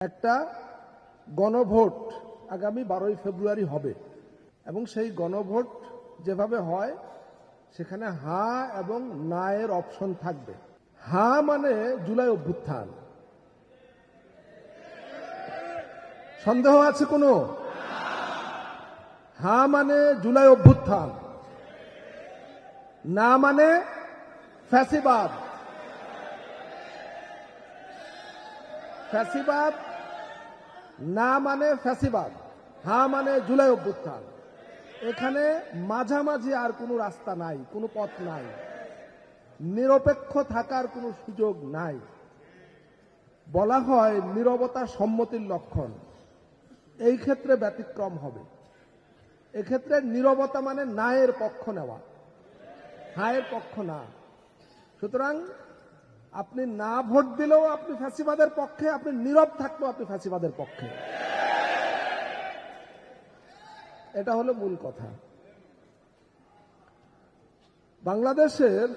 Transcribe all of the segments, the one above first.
একটা গণভোট আগামী 12ই ফেব্রুয়ারি হবে এবং সেই গণভোট যেভাবে হয় সেখানে হ্যাঁ এবং না এর অপশন থাকবে। হ্যাঁ মানে জুলাই অভ্যুত্থান। সন্দেহ আছে কোনো? হ্যাঁ মানে জুলাই অভ্যুত্থান, না মানে ফ্যাসিবাদ। ফ্যাসিবাদ না মানে ফ্যাসিবাদ, হ্যাঁ মানে জুলাই অভ্যুত্থান। এখানে মাঝামাঝি আর কোনো রাস্তা নাই, কোনো পথ নাই, নিরপেক্ষ থাকার কোনো সুযোগ নাই। বলা হয় নীরবতা সম্মতির লক্ষণ, এই ক্ষেত্রে ব্যতিক্রম হবে। এক্ষেত্রে নীরবতা মানে না এর পক্ষ নেওয়া, হ্যাঁ এর পক্ষ না। সুতরাং আপনি না ভোট দিলেও আপনি ফ্যাসিবাদের পক্ষে, আপনি নীরব থাকলেও আপনি ফ্যাসিবাদের পক্ষে। এটা হলো মূল কথা। বাংলাদেশের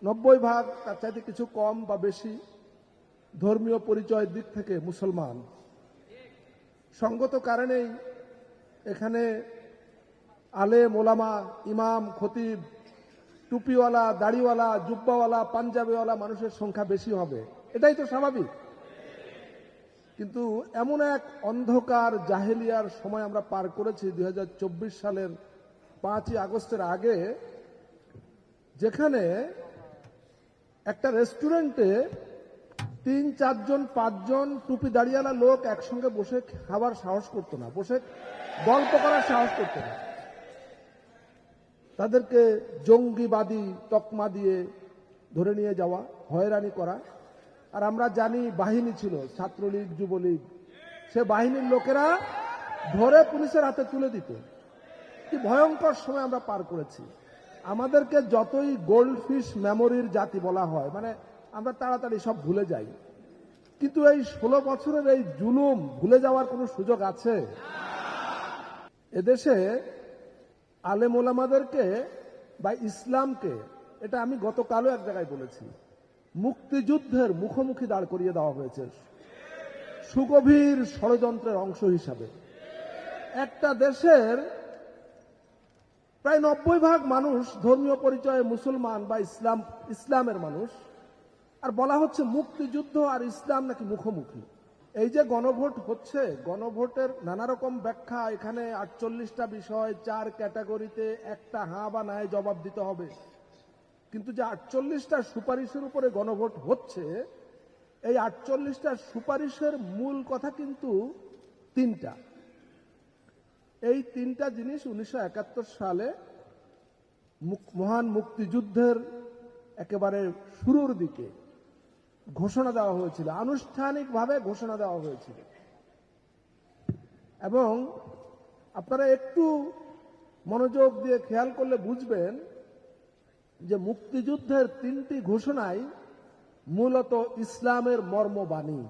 90% তার চাইতে কিছু কম বা বেশি ধর্মীয় পরিচয়ের দিক থেকে মুসলমান। সঙ্গত কারণেই এখানে আলেম ওলামা, ইমাম, খতিব, টুপিওয়ালা, দাড়িওয়ালা, জুব্বাওয়ালা, পাঞ্জাবিওয়ালা মানুষের সংখ্যা বেশি হবে, এটাই তো স্বাভাবিক। কিন্তু এমন এক অন্ধকার জাহেলিয়ার সময় আমরা পার করেছি 2024 সালের 5ই আগস্টের আগে, যেখানে একটা রেস্টুরেন্টে 3, 4 জন 5 জন টুপি দাড়িওয়ালা লোক একসঙ্গে বসে খাবার সাহস করতো না, বসে গল্প করার সাহস করতো না। তাদেরকে জঙ্গিবাদী তকমা দিয়ে ধরে নিয়ে যাওয়া, হয়রানি করা। আর আমরা জানি বাহিনী ছিল, ছাত্রলীগ, যুবলীগ, সে বাহিনীর লোকেরা ধরে পুলিশের হাতে তুলে দিত। কি ভয়ঙ্কর সময় আমরা পার করেছি। আমাদেরকে যতই গোল্ডফিশ মেমোরির জাতি বলা হয়, মানে আমরা তাড়াতাড়ি সব ভুলে যাই, কিন্তু এই 16 বছরের এই জুলুম ভুলে যাওয়ার কোনো সুযোগ আছে? এদেশে আলেম ওলামাদেরকে বা ইসলামকে, এটা আমি গতকালও এক জায়গায় বলেছি, মুক্তিযুদ্ধের মুখোমুখি দাঁড় করিয়ে দেওয়া হয়েছে সুগভীর ষড়যন্ত্রের অংশ হিসাবে। একটা দেশের প্রায় 90% মানুষ ধর্মীয় পরিচয়ে মুসলমান বা ইসলামের মানুষ, আর বলা হচ্ছে মুক্তিযুদ্ধ আর ইসলাম নাকি মুখোমুখি। এই যে গণভোট হচ্ছে, গণভোটের নানা রকম ব্যাখ্যা, এখানে 48টা বিষয়, 4 ক্যাটাগরিতে একটা হ্যাঁ বা নাই জবাব দিতে হবে। কিন্তু যে 48টা সুপারিশের উপরে গণভোট হচ্ছে, এই 48টা সুপারিশের মূল কথা কিন্তু 3টা। এই 3টা জিনিস 1971 সালে মহান মুক্তিযুদ্ধের একেবারে শুরুর দিকে ঘোষণা দেওয়া হয়েছিল, আনুষ্ঠানিকভাবে ঘোষণা দেওয়া হয়েছিল। এবং আপনারা একটু মনোযোগ দিয়ে খেয়াল করলে বুঝবেন যে মুক্তিযুদ্ধের 3টি ঘোষণাই মূলত ইসলামের মর্মবাণী।